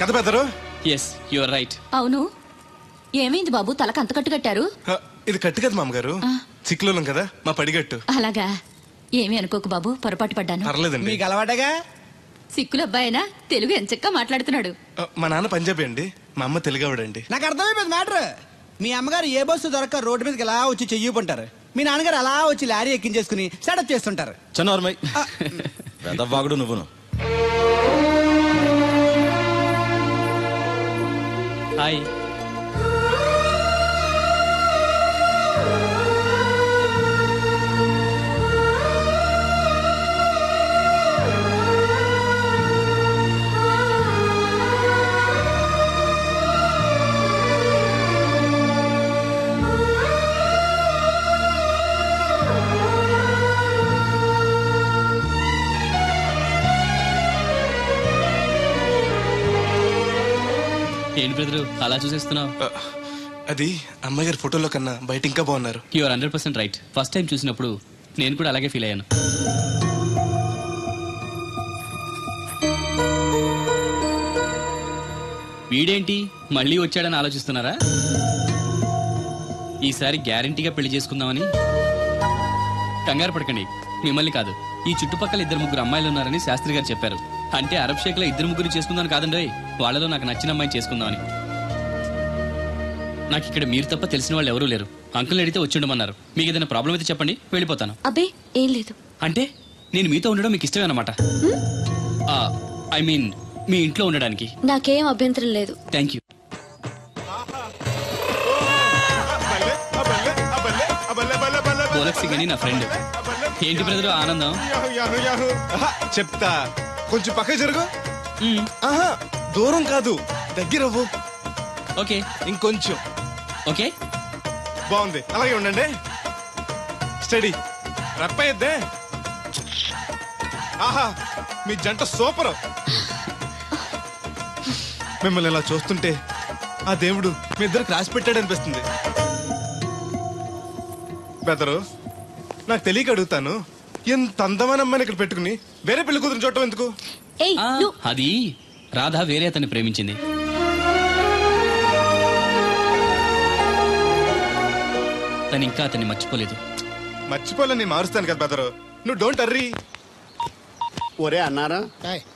కథ బెదరు. Yes you are right. అవును, ఏమైంది బాబు తలకు అంత కట్టు కట్టారు? ఇది కట్టు కదా మామగారు, చిక్కులోలం కదా మా పడిగట్టు. అలాగా, ఏమీ అనుకోకు బాబు, పొరపాటు పడ్డాను. పర్లేదండి. మీకు అలవాటగా. సిక్కుల అబ్బాయినా తెలుగు ఎంచక్కా మాట్లాడుతున్నాడు. మా నాన్న పంజాబీ అండి, మా అమ్మ తెలుగావిడండి. నాకు అర్థమైపోయింది మ్యాటర్. మీ అమ్మగారు ఏ బస్సు దొరక్క రోడ్డు మీదకి ఎలా వచ్చి చెయ్యిపుంటారు, మీ నాన్నగారు అలా వచ్చి లారీ ఎక్కించేసుకుని సెటప్ చేస్తుంటారు. చనోర్మై వెదవాగుడు నువ్వును. హాయ్. ఏంటి బ్రదరు అలా చూసేస్తున్నావు? అది అమ్మగారి ఫోటోలో కన్నా బయట ఇంకా బాగున్నారు. You are 100% right. First time చూసినప్పుడు నేను కూడా అలాగే ఫీల్ అయ్యాను. వీడేంటి మళ్ళీ వచ్చాడని ఆలోచిస్తున్నారా? ఈసారి గ్యారంటీగా పెళ్లి చేసుకుందామని. కంగారు పడకండి, మిమ్మల్ని కాదు, ఈ చుట్టుపక్కల 2-3 అమ్మాయిలు ఉన్నారని శాస్త్రి గారు చెప్పారు. అంటే అరబ్ షేక్ లో 2-3 చేసుకుందామని కాదండి, వాళ్ళలో నాకు నచ్చిన అమ్మాయిని చేసుకుందామని. నాకు ఇక్కడ మీరు తప్ప తెలిసిన వాళ్ళు ఎవరూ లేరు. అంకుల్ అడిగితే వచ్చి ఉండమన్నారు. మీకు ఏదైనా ప్రాబ్లం అయితే చెప్పండి, వెళ్ళిపోతాను. అబ్బే ఏం లేదు. అంటే నేను మీతో ఉండడం మీకు ఇష్టమే అన్నమాట? ఐ మీన్ మీ ఇంట్లో ఉండడానికి నాకేం అభ్యంతరం లేదు. Thank you. పోలక్ సింగ్ అని నా ఫ్రెండ్. ఏంటి బ్రదర్ ఆనందం? చెప్తా, కొంచెం పక్క జరుగు. దూరం కాదు, దగ్గర అవ్వు. ఓకే, ఇంకొంచెం. ఓకే, బాగుంది, అలాగే ఉండండి. స్టడీ రప్పయ్యద్దే. ఆహా, మీ జంట సూపర్. మిమ్మల్ని ఇలా చూస్తుంటే ఆ దేవుడు మీ ఇద్దరికి రాసి పెట్టాడు అనిపిస్తుంది. బెదరు, నాకు తెలియక అడుగుతాను, ఎంత అందమైన అమ్మాయిని ఇక్కడ పెట్టుకుని వేరే పెళ్లి కూతురు చూడటం ఎందుకు? అది రాధ వేరే అతన్ని ప్రేమించింది. తను ఇంకా అతన్ని మర్చిపోలేదు. మర్చిపోలేని మారుస్తాను కదా బెదరు, నువ్వు డోంట్ అర్రీ. ఒరే అన్నారా,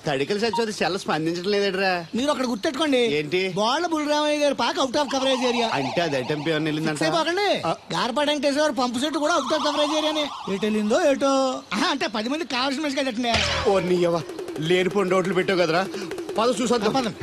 తడికలు సచ్చి సెల్ స్పందించడం లేదట్రా. మీరు అక్కడ గుర్తెట్టుకోండి, ఏంటి బాళ్ళ బుల్రామయ్య గారు పాక అవుట్ ఆఫ్ కవరేజ్ ఏరియా అంటే అది ఐటమ్ పేరు వెళ్ళిందంటే గార్పాడు వెంకటేశ్వర పంపు సెట్ కూడా అవుట్ ఆఫ్ కవరేజ్ ఏరియానే. ఎటు వెళ్ళిందో ఏటో. అంటే 10 మంది కావాల్సిన మనిషి కదండి. ఓ నీయవా, లేనిపోయిన రోడ్లు పెట్టావు కదరా. పద చూసొద్దాం.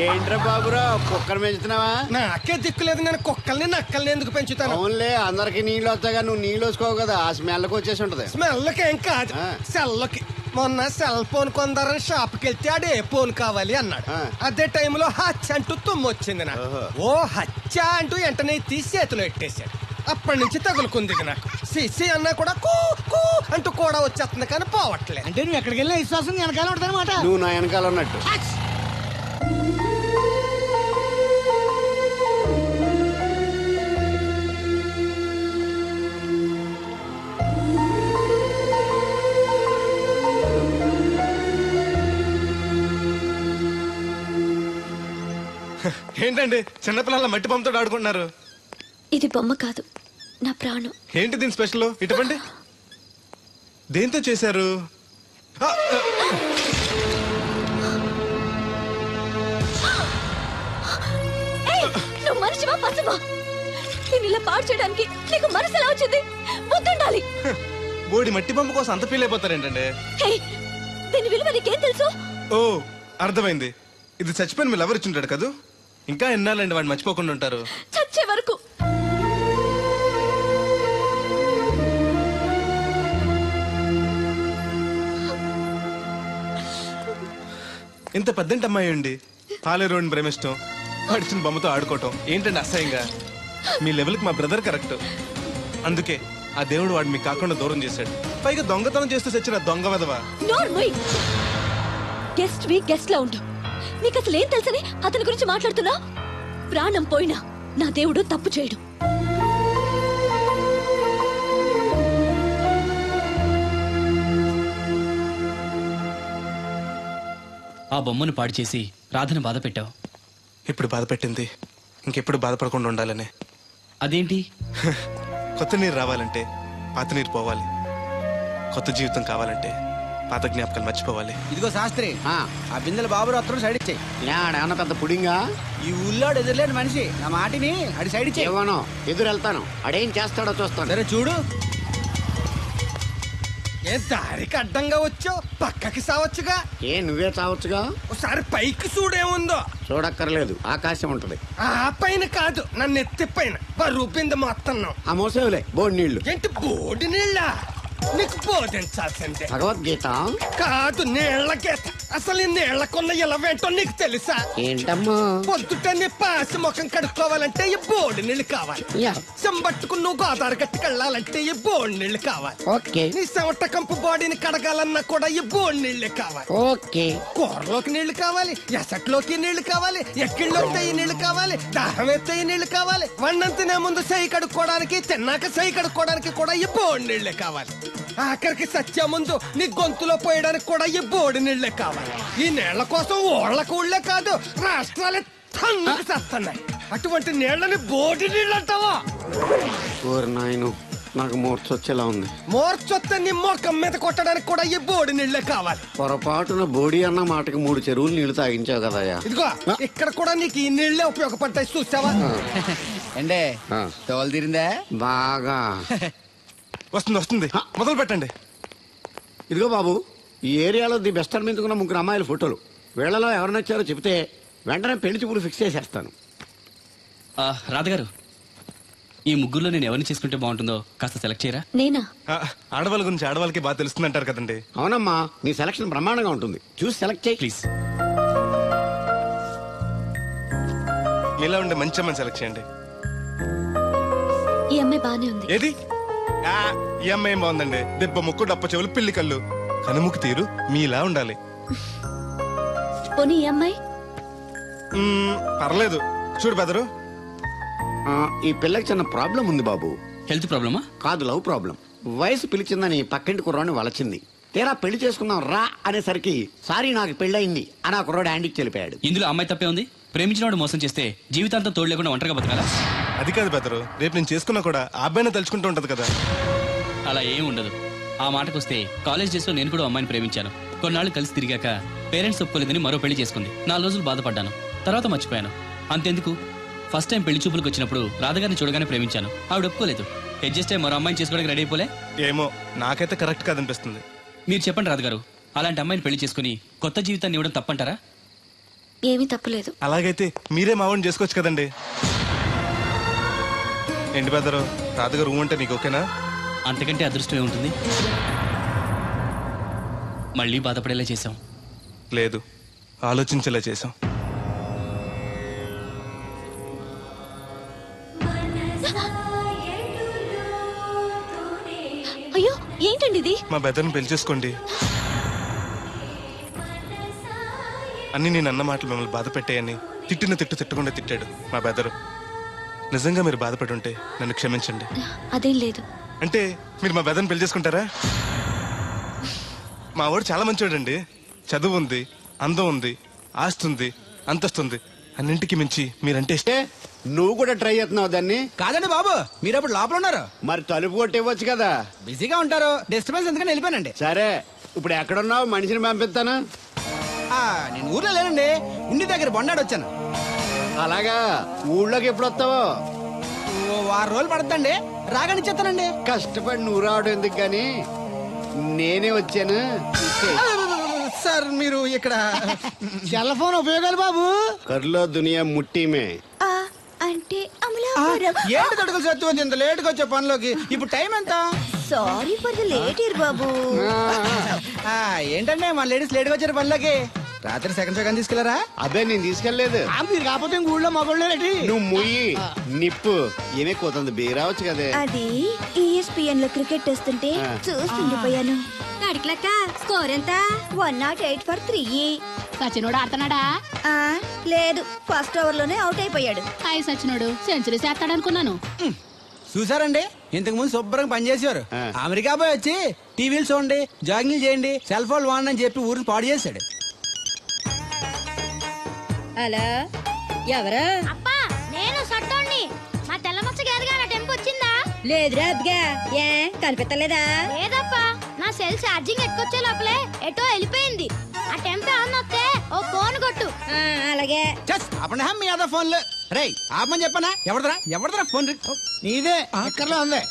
ఏంట్రా బాబురా, కుక్కర్ పెంచుతున్నావా? నాకే దిక్కులేదు, నేను కుక్కల్ని నక్కల్ని ఎందుకు పెంచుతాను? అవునులే, అందరికి నీళ్ళు వస్తాగా, నువ్వు నీళ్ళు వేసుకోవు కదా, ఆ స్మెల్కి వచ్చేసి ఉంటది. స్మెల్కి ఏం కాదు, సెల్కి. మొన్న సెల్ ఫోన్ కొందరని షాప్కి వెళ్తే ఆడే ఫోన్ కావాలి అన్నాడు. అదే టైంలో హచ్చ అంటూ తుమ్మొచ్చింది నాకు. ఓ హచ్చ అంటూ వెంటనే తీసి చేతిలో ఎట్టేశాడు. అప్పటి నుంచి తగులుకుంది నాకు. సిసి అన్నా కూడా కూ కూ అంటూ కూడా వచ్చేస్తుంది కానీ పోవట్లేదు. అంటే నువ్వు ఎక్కడికి వెళ్ళినా విశ్వాసం వెనకాల ఉంటానమాట. నువ్వు నా వెనకాల ఉన్నట్టు. ఏంటండి చిన్నపిల్లల మట్టి బొమ్మతో ఆడుకుంటున్నారు? ఇది బొమ్మ కాదు, నా ప్రాణం. ఏంటి దీని స్పెషల్? ఇటువంటి దేంతో చేశారు? నువ్వు మనిషివా పశువా? నేను ఇలా పాడు చేయడానికి నీకు మనసు ఎలా వచ్చింది? బుద్ధుండాలి. బోడి మట్టి బొమ్మ కోసం అంత ఫీల్ అయిపోతారేంటండి? దీని విలువ నీకేం తెలుసు? ఓ అర్థమైంది, ఇది చచ్చిపోయిన మీ లవర్ ఇచ్చుంటాడు కదా. ఇంకా ఎన్నాలండి వాడిని మర్చిపోకుండా ఉంటారు? చచ్చే వరకు. ఇంత పెద్దంటి అమ్మాయి అండి, పాలేరోని ప్రేమిష్టం, పడిచిన బొమ్మతో ఆడుకోవటం ఏంటండి అసహ్యంగా? మీ లెవెల్కి మా బ్రదర్ కరెక్ట్. అందుకే ఆ దేవుడు వాడు మీకు కాకుండా దూరం చేశాడు. పైగా దొంగతనం చేస్తూ చచ్చిన దొంగ వెధవా. గెస్ట్ వి గెస్ట్ లా ఉంటాం. నీకు అసలు ఏం తెలుసని అతని గురించి మాట్లాడుతున్నా? ప్రాణం పోయినా నా దేవుడు తప్పు చేయడు. ఆ బొమ్మను పాడు చేసి రాధను బాధ పెట్టావు. ఇప్పుడు బాధ పెట్టింది ఇంకెప్పుడు బాధపడకుండా ఉండాలనే. అదేంటి? కొత్త నీరు రావాలంటే పాత నీరు పోవాలి, కొత్త జీవితం కావాలంటే పాత జ్ఞాపకాలు మర్చిపోవాలి. ఇదిగో శాస్త్రి, ఆ బిందెల బాబు అత్తరు సైడ్ ఇచ్చేయి. ఏమన్నా పెద్ద పుడింగా? ఈ ఊళ్ళో ఎదురులేని మనిషి, నా మాటిని అడి సైడ్ ఇచ్చేయి. ఏమనో ఎదురు వెళ్తాను, అడేం చేస్తాడో చూస్తాను. సరే చూడు. ఏ దారికి అడ్డంగా వచ్చావు, పక్కకి సావచ్చుగా. ఏ నువ్వే చావచ్చుగా. ఒకసారి పైకి చూడేముందో. చూడక్కర్లేదు, ఆకాశం ఉంటది. ఆ పైన కాదు, నన్ను ఎత్తి పైన రూపింది మొత్తం. ఆ మోసేవులే బోడి నీళ్లు. ఏంటి బోడి నీళ్ళ? నీకు బోధించాల్సిందే. భగవద్గీత కాదు, నీళ్ల గీత. అసలు ఈ నీళ్లకున్న ఇలవేంటో నీకు తెలుసా? ఏంటమ్మా? పొద్దుట నీ పాసి ముఖం కడుక్కోవాలంటే ఈ బోడి నీళ్ళు కావాలి. యా. చెంబట్టుకుని నువ్వు గోదావరి గట్టుకు వెళ్ళాలంటే ఈ బోడి నీళ్ళు కావాలి. ఓకే నీ చెమట కంపు బాడీని కడగాలన్నా కూడా ఈ బోడి నీళ్ళే కావాలి. ఓకే. కూరలోకి నీళ్లు కావాలి, ఎసట్లోకి నీళ్లు కావాలి, ఎక్కిళ్ళొస్తే ఈ నీళ్లు కావాలి, దాహం ఎత్తే ఈ నీళ్లు కావాలి. వండంతినే ముందు సై కడుక్కోవడానికి, తిన్నాక సై కడుక్కోవడానికి కూడా ఈ బోడి నీళ్లే కావాలి. ఆఖరికి సత్య ముందు నీ గొంతులో పోయడానికి కూడా ఈ బోడి నీళ్లే కావాలి. ఈ నీళ్ల కోసం ఓళ్లకు ఊళ్ళే కాదు, రాష్ట్రాలే తన్నుకు చేస్తున్నాయి. అటువంటి నీళ్లని బోడి నీళ్ళు అంటావా? ఓరి నాయను, నాకు మూర్చొచ్చేలా ఉంది. మోర్చొత్తే నీ మొఖం మీద కొట్టడానికి కూడా ఈ బోడి నీళ్లే కావాలి. పొరపాటున బోడి అన్న మాటకి 3 చెరువులు నీళ్లు తాగించావు కదయ్యా. ఇదిగో ఇక్కడ కూడా నీకు ఈ నీళ్లే ఉపయోగపడతాయి, చూసావా? ఏండే తోలు తీరిందా? బాగా వస్తుంది వస్తుంది, మొదలు పెట్టండి. ఇదిగో బాబు, ఈ ఏరియాలో ది బెస్ట్ అనిపించుకున్న 3 అమ్మాయిల ఫోటోలు. వీళ్ళలో ఎవరు నచ్చారో చెప్తే వెంటనే పెళ్లి చూపులు ఫిక్స్ చేసేస్తాను. రాధగారు, ఈ ముగ్గురులో నేను ఎవరిని చేసుకుంటే బాగుంటుందో కాస్త సెలెక్ట్ చేయరా? నేనా? ఆడవాళ్ళ గురించి ఆడవాళ్ళకి బాగా తెలుస్తుంది అంటారు కదండి. అవునమ్మా, నీ సెలక్షన్ బ్రహ్మాండంగా ఉంటుంది, చూసి సెలెక్ట్ చేయి ప్లీజ్. మీలా ఉండే మంచి అమ్మని సెలెక్ట్ చేయండి. ఈ అమ్మాయి బానే ఉంది. ఏది? ఈ అమ్మాయి ఏం బాగుందండి, దెబ్బ ముక్కు డప్ప చెవులు పిల్లి కళ్ళు, కనుముక్కు తీరు మీలా ఉండాలి. పోనీ ఈ అమ్మాయి? పర్లేదు, చూడు బెదరు. ఈ పిల్లకి చిన్న ప్రాబ్లం ఉంది బాబు. హెల్త్ ప్రాబ్లమా? కాదు, లవ్ ప్రాబ్లం. వయసు పిలిచిందని పక్కింటి కుర్రాన్ని వలచింది. తీరా పెళ్లి చేసుకుందాం రా అనేసరికి సారీ నాకు పెళ్ళయింది అని ఆ కుర్రాడు హ్యాండ్కి తెలిపాడు. ఇందులో అమ్మాయి తప్పే ఉంది. ప్రేమించినవాడు మోసం చేస్తే జీవితాంతం తోడు లేకుండా ఒంటరిగా బతకాలా? అది కాదు బెదరు, రేపు నేను చేసుకున్నా కూడా ఆ అబ్బాయిని తలుచుకుంటూ ఉంటది కదా. అలా ఏం ఉండదు. ఆ మాటకొస్తే కాలేజ్ డేస్ లో నేను కూడా అమ్మాయిని ప్రేమించాను. కొన్నాళ్ళు కలిసి తిరిగాక పేరెంట్స్ ఒప్పుకోలేదని మరో పెళ్లి చేసుకుంది. 4 రోజులు బాధపడ్డాను, తర్వాత మర్చిపోయాను. అంతెందుకు, ఫస్ట్ టైం పెళ్లి చూపులకు వచ్చినప్పుడు రాధగారిని చూడగానే ప్రేమించాను. ఆవిడ ఒప్పుకోలేదు. అడ్జస్ట్ అయ్యి మరో అమ్మాయిని చేసుకోవడానికి రెడీ అయిపోలే. ఏమో, నాకైతే కరెక్ట్ కాదనిపిస్తుంది. మీరు చెప్పండి రాధగారు, అలాంటి అమ్మాయిని పెళ్లి చేసుకుని కొత్త జీవితాన్ని ఇవ్వడం తప్పంటారా? ఏమీ తప్పలేదు. అలాగైతే మీరే మావాడిని చేసుకోవచ్చు కదండి. ఏంటి బెదరు, రాధగారు అంటే నీకు ఓకేనా? అంతకంటే అదృష్టం ఏముంటుంది? మళ్ళీ బాధపడేలా చేశాం. లేదు, ఆలోచించేలా చేసాం. అయ్యో, ఏంటండి ఇది? మా బెదర్ని పెళ్లి చేసుకోండి. అన్ని నేను అన్న మాటలు మిమ్మల్ని బాధ పెట్టాయని తిట్టిన తిట్టకుండా తిట్టాడు మా బెదరు. నిజంగా మీరు బాధపడి ఉంటే నన్ను క్షమించండి. అదేం లేదు. అంటే మీరు మా బెదర్ని పెళ్లి చేసుకుంటారా? మా వాడు చాలా మంచివాడండి. చదువు ఉంది, అందం ఉంది, ఆస్తుంది, అంతస్తుంది, అన్నింటికి మించి మీరంటే ఇష్టం. నువ్వు కూడా ట్రై చేస్తున్నావు దాన్ని? కాదండి బాబు, మీరు అప్పుడు లోపల ఉన్నారు. మరి తలుపు కొట్టి ఇవ్వచ్చు కదా. బిజీగా ఉంటారు, డిస్టర్బెన్స్ ఎందుకని వెళ్ళిపోయానండి. సరే, ఇప్పుడు ఎక్కడున్నావు? మనిషిని పంపిస్తాను. నేను ఊర్లో లేనండి, ఉండి దగ్గర బొండాడు వచ్చాను. అలాగా, ఊళ్ళోకి ఎప్పుడు వస్తావో? 6 రోజులు పడుతుందండి, రాగానే చెప్తానండి. కష్టపడి నువ్వు రావడం ఎందుకు గాని నేనే వచ్చాను. సార్ మీరు ఇక్కడ సెల్ ఫోన్ ఉపయోగాలు బాబు. కర్లో దునియా ముట్టిమే. అంటే ఏంటి తడుకులు సత్యం ఇంత లేట్ గా వచ్చే పనిలోకి? ఇప్పుడు టైం ఎంత? సారీ ఫర్ ది లేట్ ఇయర్ బాబు. ఏంటంటే మన లేడీస్ లేట్ గా వచ్చారు పనిలోకి. రాత్రి సెకండ్ సెకండ్ తీసుకెళ్లారా? అదే నేను తీసుకెళ్లేదు. మీరు కాకపోతే ఊళ్ళో మగోళ్ళేటి. నువ్వు ముయ్యి నిప్పు ఏమే కోతుంది బీరావచ్చు కదే. అది ESPN లో క్రికెట్ టెస్తుంటే చూస్తుండిపోయాను. స్కోర్ ఎంత? 108 for 3. సచినోడు ఆడుతున్నాడా? లేదు, ఫస్ట్ ఓవర్ లోనే అవుట్ అయిపోయాడు. హాయ్ సచినోడు సెంచరీ చేస్తాడనుకున్నాను. చూసారండి, ఇంతకు ముందు శుభ్రంగా పనిచేసేవారు. అమెరికా పోయి వచ్చి టీవీలు చూడండి, జాగింగ్ చేయండి, సెల్ ఫోన్ వాడండి అని చెప్పి ఊరిని పాడు చేశాడు. హలో ఎవరు? అబ్బా నేను సట్టోణ్ణి. మా తెల్లమచ్చ గారిగా నా టెంపు వచ్చిందా? లేదురా అబ్బగా. ఏ కనిపెట్టలేదా? లేదప్పా, నా సెల్ ఛార్జింగ్ ఎక్కొచ్చే లోపలే ఎటో వెళ్ళిపోయింది. ఆ టెంపు ఏమన్నొస్తే ఓ ఫోన్ కొట్టు. అలాగే. అప్పుడు మీ అదో ఫోన్లు రేయ్ ఆపమని చెప్పనా? ఎవరిదరా ఫోన్? నీదే ఎక్కర్లో ఉంది.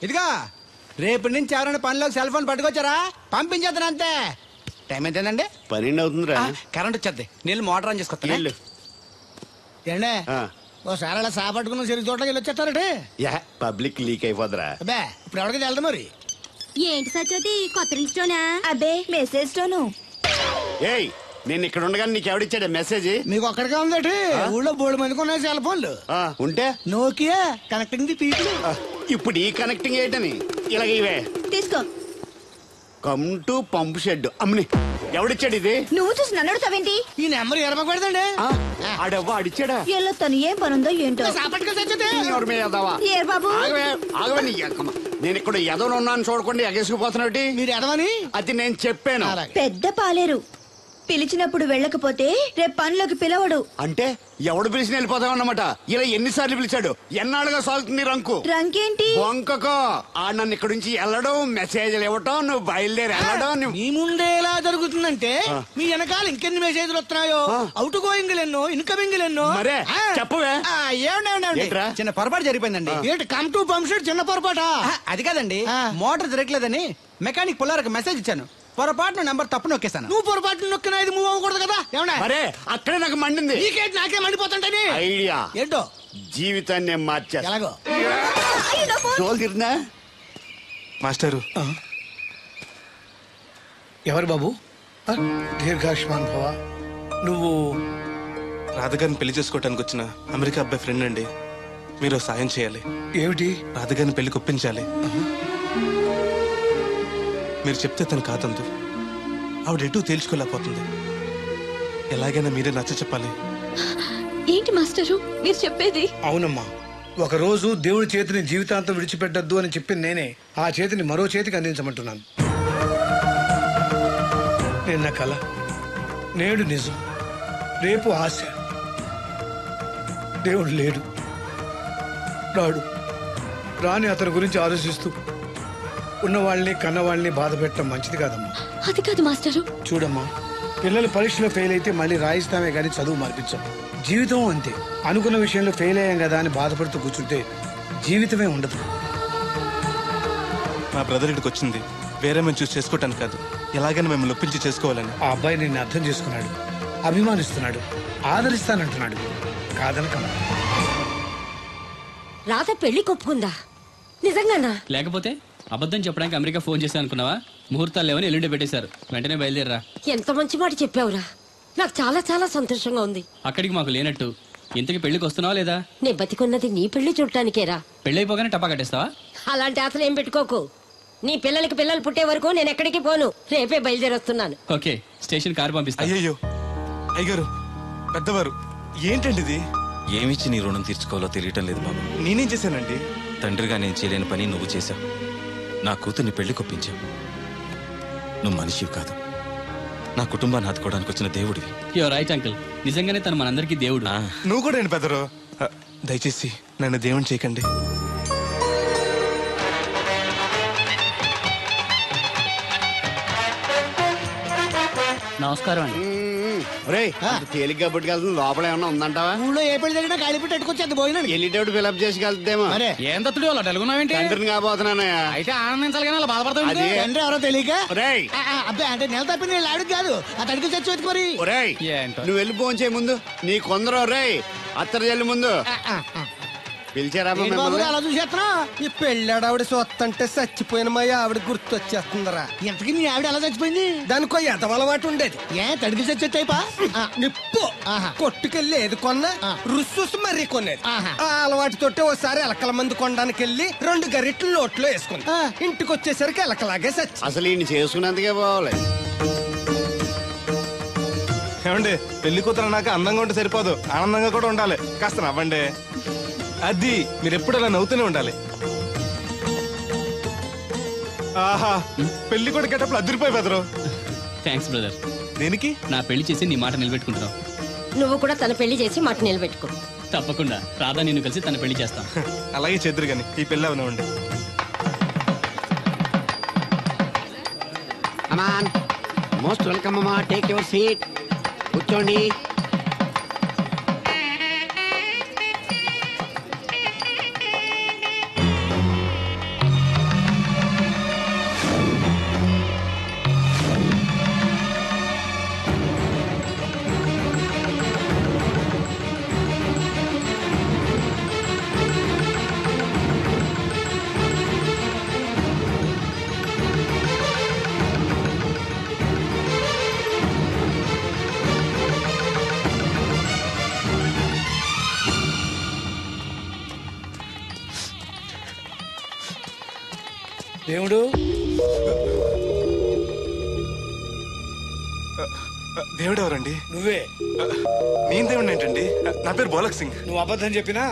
ఇదిగా రేపటి నుంచి ఎవరైనా పనిలోకి సెల్ ఫోన్ పట్టుకొచ్చారా పంపించేద్దాను అంతే. టైం ఎంతేనండి? 12 అవుతుందిరా. కరెంట్ వచ్చేది. నీళ్ళు మోటార్ ఆన్ చేసుకొస్తా. ఏండే ఓసారి అలా సాపట్టుకున్న సరి చోట్లకి వెళ్ళి వచ్చేస్తారటే. Public leak అయిపోద్రా. అబ్బే ఇప్పుడు ఎవరికి వెళ్దాం మరి? ఏంటి సత్యవతి, కొత్త రింగ్స్టోనా? అబ్బే మెసేజ్ స్టోను. ఏయ్ నేను ఇక్కడ ఉండగానే నీకు ఎవడిచ్చాడే మెసేజ్? మీకు ఒక్కడికే ఉందటి. ఊళ్ళో 3 మందికి ఉన్నాయి సెల్ ఫోన్లు. ఉంటే నోకియా కనెక్టింగ్ ది పీపుల్. ఇప్పుడు ఈ కనెక్టింగ్ ఏంటని ఇలాగ ఇవే తీసుకో. Come to pump shed. అమ్మని ఎవడిచ్చాడు ఇది? నువ్వు చూసి నన్ను అడుగుతావేంటి? ఈ నెంబర్ ఎరమకూడదండి. ఆడవ్వ అడిచాడా? ఎల్లో తను ఏం పనుందో ఏంటో. ఏ బాబు నేను ఇక్కడ ఎదవను ఉన్నాను చూడకుండా ఎగేసుకుపోతున్నట్టు. మీరు ఎదవని అది నేను చెప్పాను. పెద్ద పాలేరు. పిలిచినప్పుడు వెళ్ళకపోతే రేపు పనిలోకి పిలవడు. అంటే ఎవడు పిలిచిన వెళ్ళిపోతావు అన్నమాట. ఇలా ఎన్నిసార్లు పిలిచాడు? ఎన్నాళ్ళుగా సాగుతుంది రంకు. రంకేంటి? వంకకో ఆ నన్ను ఇక్కడ నుంచి వెళ్ళడం, మెసేజ్లు ఇవ్వటం, నువ్వు బయలుదేరి వెళ్ళడం. మీ ముందే ఎలా జరుగుతుందంటే మీ వెనకాల ఇంకెన్ని మెసేజ్లు వస్తున్నాయో. అవుట్ గోయింగ్ ఎన్నో, ఇన్కమింగ్ ఎన్నో. మరే చెప్పవే. ఏంట్రా? చిన్న పొరపాటు జరిగిపోయిందండి. ఏంటి కమ్ టు పంప్ షెడ్ చిన్న పొరపాట? అది కాదండి, మోటార్ తిరగలేదని మెకానిక్ పుల్లారకు మెసేజ్ ఇచ్చాను. పొరపాటున నెంబర్ తప్పు నొక్కేసాను. నువ్వు పొరపాటు నొక్కినా ఇది మూవ్ అవ్వకూడదు కదా. ఏమన్నా మరే అక్కడే నాకు మండింది. నీకేంటి నాకే మండిపోతుంటని ఐడియా ఏంటో జీవితాన్ని మార్చా. ఎలాగో జోలు తిరిగినా మాస్టరు. ఎవరు బాబు? దీర్ఘాయుష్మాన్ భవ. నువ్వు రాధగారిని పెళ్లి చేసుకోవటానికి వచ్చిన అమెరికా అబ్బాయి ఫ్రెండ్ అండి. మీరు సాయం చేయాలి. ఏమిటి? రాధగారిని పెళ్లికి ఒప్పించాలి. మీరు చెప్తే తను కాదందు. ఆవిడ ఎటు తేల్చుకోలేకపోతుంది. ఎలాగైనా మీరే నచ్చ చెప్పాలి. ఏంటి మాస్టరు మీరు చెప్పేది? అవునమ్మా, ఒకరోజు దేవుడి చేతిని జీవితాంతం విడిచిపెట్టద్దు అని చెప్పింది నేనే. ఆ చేతిని మరో చేతికి అందించమంటున్నాను. నిన్న కల, నేడు నిజం, రేపు ఆశ. దేవుడు లేడు, రాడు. రాని అతని గురించి ఆలోచిస్తూ ఉన్నవాళ్ళని కన్నవాళ్ళని బాధ పెట్టడం మంచిది కాదమ్మా. అది కాదు మాస్టరు. చూడమ్మా, పిల్లలు పరీక్షలో ఫెయిల్ అయితే మళ్ళీ రాయిస్తామే కానీ చదువు మార్పించాం. జీవితం అంతే. అనుకున్న విషయంలో ఫెయిల్ అయ్యాం కదా అని బాధపడుతూ కూర్చుంటే జీవితమే ఉండదు. మా బ్రదర్ ఇక్కడికి వచ్చింది వేరే మేము చూసి చేసుకోవటానికి కాదు, ఎలాగైనా మిమ్మల్ని ఒప్పించి చేసుకోవాలని. ఆ అబ్బాయి నిన్ను అర్థం చేసుకున్నాడు, అభిమానిస్తున్నాడు, ఆదరిస్తానంటున్నాడు. కాదనకమ్మా. రాధ పెళ్లి కొప్పుకుందా? నిజంగానా? లేకపోతే అబద్ధం చెప్పడానికి అమెరికా ఫోన్ చేశాను అనుకున్నావా? ముహూర్తాలు లేవని ఎల్లుండి పెట్టేశారు. వెంటనే బయలుదేరరా. ఎంత మంచి మాట చెప్పావురా. నాకు చాలా చాలా సంతోషంగా ఉంది. అక్కడికి మాకు లేనట్టు ఇంతకి పెళ్లికి వస్తున్నావా లేదా? నే బతికున్నది నీ పెళ్లి చూడటానికేరా. పెళ్ళైపోగానే టపా కట్టేస్తావా? అలాంటి ఆశలు ఏం పెట్టుకోకు. నీ పిల్లలకి పిల్లలు పుట్టే వరకు నేను ఎక్కడికి పోను. రేపే బయలుదేరొస్తున్నాను. ఓకే, స్టేషన్ కారు పంపిస్తా. అయ్యయ్యో అయ్యగారు, పెద్దవారు, ఏంటండి ఇది? ఏమిచ్చి నీ రుణం తీర్చుకోవాలో తెలియటం లేదు బాబు. నేనేం చేశానండి? తండ్రిగా నేను చేయలేని పని నువ్వు చేశావు. నా కూతుర్ని పెళ్లి కొప్పించావు. నువ్వు మనిషివి కాదు, నా కుటుంబాన్ని ఆదుకోవడానికి వచ్చిన దేవుడివి. యో రైట్ అంకుల్, నిజంగానే తను మనందరికీ దేవుడు. నువ్వు కూడా ఏంటి పెద్దరు? దయచేసి నన్ను దేవుని చేయకండి. నమస్కారం అండి. తేలిగ్గా పుట్టుకెళ్తుంది. లోపల ఏమన్నా ఉందంటావా? ఊళ్ళో ఏ పెళ్లి జరిగినా కాళీ పెట్టి ఎట్టుకొచ్చేది భోజనం. వెళ్ళేటప్పుడు ఫిలప్ చేసి వెళ్తేమో. ఏం తత్తుడు అలా తెలుగున్నావేంటి? తండ్రిని కాబోతున్నానయ్యా. అయితే ఆనందించాలి కానీ అలా బాధపడతావు. అది తండ్రి ఎవరో తెలియక. ఒరేయ్ అబ్బాయి అంటే నెల తప్పింది నేను ఆవిడకి కాదు. ఆ తడికి చచ్చి వెతుకు మరి. ఒరేయ్ ఏంటో. నువ్వు వెళ్ళి ఫోన్ చేయ ముందు. నీ కొందరు రేయ్ అత్తరు చెల్లి ముందు పిలిచారా ఏంటి బాబు అలా చూసేస్తున్నా? ఈ పెళ్ళాడావిడ సొత్తంటే చచ్చిపోయిన మా ఆవిడ గుర్తొచ్చేస్తుందరా. ఎంతకీ మీ ఆవిడ ఎలా చచ్చిపోయింది? దానికో ఎదవలవాటు ఉండేది. ఏ తడికి చచ్చి టైపా? నిప్పు కొట్టుకెళ్ళి ఏది కొన్నా రుస్సుస్ మరీ కొనేది. ఆ అలవాటుతోటే ఓసారి ఎలకల మందు కొనడానికి వెళ్ళి 2 గరిట్లు నోట్లో వేసుకుంది. ఇంటికి వచ్చేసరికి ఎలకలాగే చచ్చి. అసలు ఈయన చేసుకున్నందుకే పోవాలి. ఏమండి, పెళ్లి కూతురు నాకు అందంగా ఉంటే సరిపోదు, ఆనందంగా కూడా ఉండాలి. కాస్త నవ్వండి. అది మీరు ఎప్పుడు అలా నవ్వుతూనే ఉండాలి. ఆహా, పెళ్లి కూడా గెటప్పుడు అదిరిపోయి బెదరు. Thanks brother. దేనికి? నా పెళ్లి చేసి నీ మాట నిలబెట్టుకుంటున్నావు. నువ్వు కూడా తన పెళ్లి చేసి మాట నిలబెట్టుకో. తప్పకుండా రాధా నిన్ను కలిసి తన పెళ్లి చేస్తాం. అలాగే చెద్దరు గాని ఈ పెళ్ళి అవనివ్వండి. కమాన్, మోస్ట్ వెల్కమ్ అమ్మా, టేక్ యువర్ సీట్, కూర్చోండి. దేవుడు, దేవుడు ఎవరండి? నువ్వే. నేను దేవుడు ఏంటండి? నా పేరు బోలక్ సింగ్. నువ్వు అబద్ధం చెప్పినా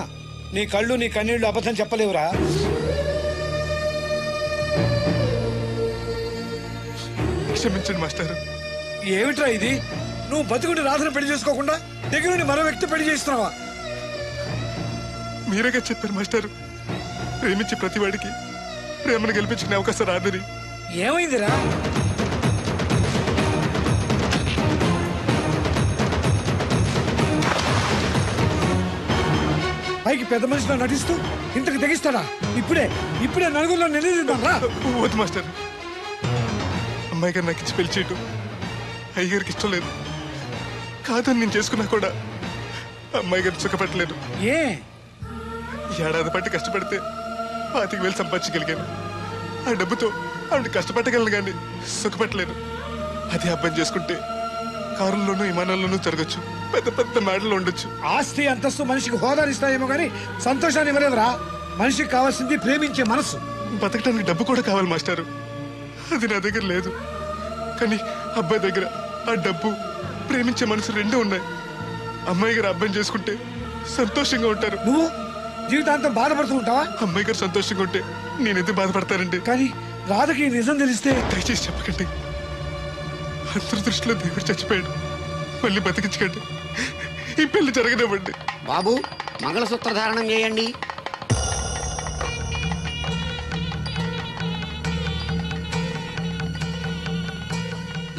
నీ కళ్ళు నీ కన్నీళ్లు అబద్ధం చెప్పలేవురా. క్షమించండి మాస్టర్. ఏమిట్రా ఇది? నువ్వు బతుకుంటే రాధను పెళ్లి చేసుకోకుండా దగ్గర నుండి మరో వ్యక్తి పెళ్లి చేస్తున్నావా? మీరేగా చెప్పారు మాస్టర్, ప్రేమించే ప్రతివాడికి ప్రేమను గెలిపించుకునే అవకాశం రాదని. ఏమైందిరా? పైకి పెద్ద మనిషిలో నటిస్తూ ఇంతకు తెగిస్తాడా? ఇప్పుడే నలుగురిలో నిలదీద్దాం రా. వద్దు మాస్టర్, అమ్మాయి గారు నాకు ఇచ్చి పెళ్లి చేయటం అయ్యగారికి ఇష్టం లేదు. కాదని నేను చేసుకున్నా కూడా అమ్మాయి గారిని సుఖపెట్టలేదు. ఏ ఏడాది పట్టి కష్టపడితే 25,000 సంపాదించగలిగాను. ఆ డబ్బుతో ఆవిడ కష్టపట్టగలను కానీ సుఖపెట్టలేను. అదే అబ్బాయి చేసుకుంటే కారుల్లోనూ విమానాల్లోనూ జరగచ్చు, పెద్ద పెద్ద మేడల్లో ఉండొచ్చు. ఆస్తి అంతస్తు మనిషికి హోదానిస్తాయేమో కానీ సంతోషాన్ని ఇవ్వలేదురా. మనిషికి కావాల్సింది ప్రేమించే మనసు. బతకడానికి డబ్బు కూడా కావాలి మాస్టారు, అది నా దగ్గర లేదు. కానీ అబ్బాయి దగ్గర ఆ డబ్బు, ప్రేమించే మనసు రెండూ ఉన్నాయి. అమ్మాయి గారు అబ్బాయిని చేసుకుంటే సంతోషంగా ఉంటారు. నువ్వు జీవితాంతం బాధపడుతూ ఉంటావా? అమ్మాయి గారు సంతోషంగా ఉంటే నేనెందుకు బాధపడతానండి? కానీ రాధకి నిజం తెలిస్తే. దయచేసి చెప్పకండి. అందరి దృష్టిలో దేవుడు చచ్చిపోయాడు, మళ్ళీ బతికించకండి. ఈ పెళ్లి జరగనివ్వండి. బాబు, మంగళసూత్ర ధారణం చేయండి.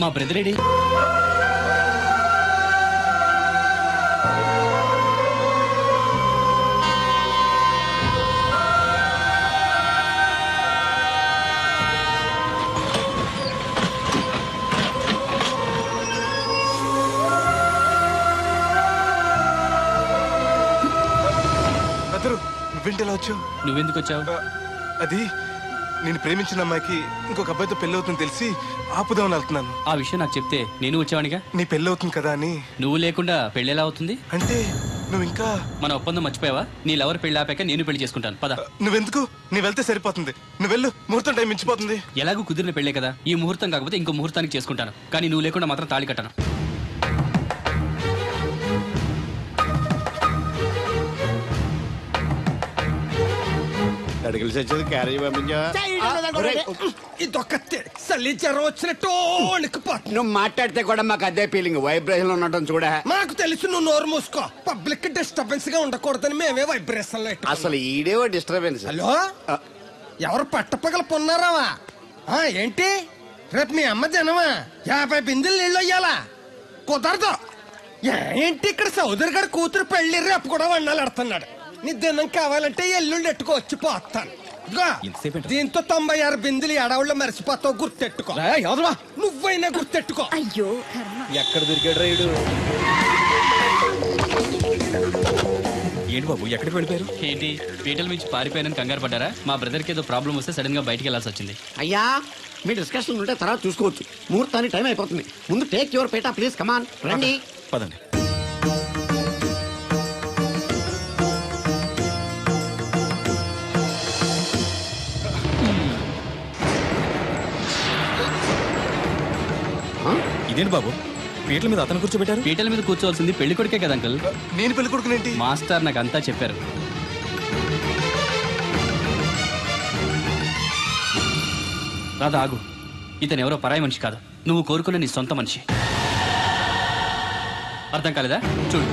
మా బ్రదర్ ఏడి? నువ్వేంటి వచ్చావు? నువ్వెందుకు వచ్చావు? అది నేను ప్రేమించిన అమ్మాయికి ఇంకొక అబ్బాయితో పెళ్లి అవుతుందని తెలిసి ఆపుదామని వెళ్తున్నాను. ఆ విషయం నాకు చెప్తే నేను వచ్చావనిగా. నీ పెళ్లి అవుతుంది కదా అని. నువ్వు లేకుండా పెళ్లి ఎలా అవుతుంది? అంటే నువ్వు ఇంకా మన ఒప్పందం మర్చిపోయావా? నీ లవర్ పెళ్లి ఆపాక నేను పెళ్లి చేసుకుంటాను. పద. నువ్వెందుకు? నీ వెళ్తే సరిపోతుంది. నువ్వు వెళ్ళు, ముహూర్తం టైం మించిపోతుంది. ఎలాగూ కుదిరిన పెళ్లే కదా, ఈ ముహూర్తం కాకపోతే ఇంకో ముహూర్తానికి చేసుకుంటాను. కానీ నువ్వు లేకుండా మాత్రం తాళి కట్టను. అడిగిలి చచ్చేది క్యారేజ్ పంపించా. నువ్వు మాట్లాడితే కూడా మాకు అదే ఫీలింగ్, వైబ్రేషన్ ఉండటం చూడ. మాకు తెలుసు, నువ్వు నోరు మూసుకో. పబ్లిక్ డిస్టర్బెన్స్ గా ఉండకూడదని మేమే వైబ్రేషన్ లో. అసలు ఈడేవో డిస్టర్బెన్స్. హలో, ఎవరు పట్టపగల పొన్నారావా? ఏంటి రేపు మీ అమ్మ జనమా 50 బిందెలు నీళ్ళు అయ్యాలా? కుదరదు. ఏంటి ఇక్కడ సోదరి గారు కూతురు పెళ్లి రేపు కూడా వండాలి అడుతున్నాడు. నీ దినం కావాలంటే ఎల్లుండి ఎట్టుకో, వచ్చి పోతాను. దీంతో 96 బిందులు ఎడవుళ్ళు మరిచిపోతావు, గుర్తెట్టుకో. నువ్వైనా గుర్తెట్టుకో. అయ్యో ఎక్కడ దొరికాడు రైడు? ఏంటి బాబు, ఎక్కడికి వెళ్ళిపోయారు? ఏంటి పీటల నుంచి పారిపోయానని కంగారు పడ్డారా? మా బ్రదర్కి ఏదో ప్రాబ్లం వస్తే సడన్ గా బయటికి వెళ్ళాల్సి వచ్చింది. అయ్యా, మీ డిస్కషన్ ఉంటే తర్వాత చూసుకోవచ్చు. ముహూర్తానికి టైం అయిపోతుంది. ముందు టేక్ యువర్ పేట ప్లీజ్. కమాన్ రండి. పదండి. ఇదేంటి బాబు, పీటల మీద అతను కూర్చోబెట్టారు? పీటల మీద కూర్చోవాల్సింది పెళ్లి కొడుకే కదా అంకుల్. నేను పెళ్లి కొడుకునేంటి? మాస్టర్ నాకు అంతా చెప్పారు. రాధా ఆగు, ఇతను ఎవరో పరాయి మనిషి కాదు, నువ్వు కోరుకున్న నీ సొంత మనిషి. అర్థం కాలేదా? చూడు.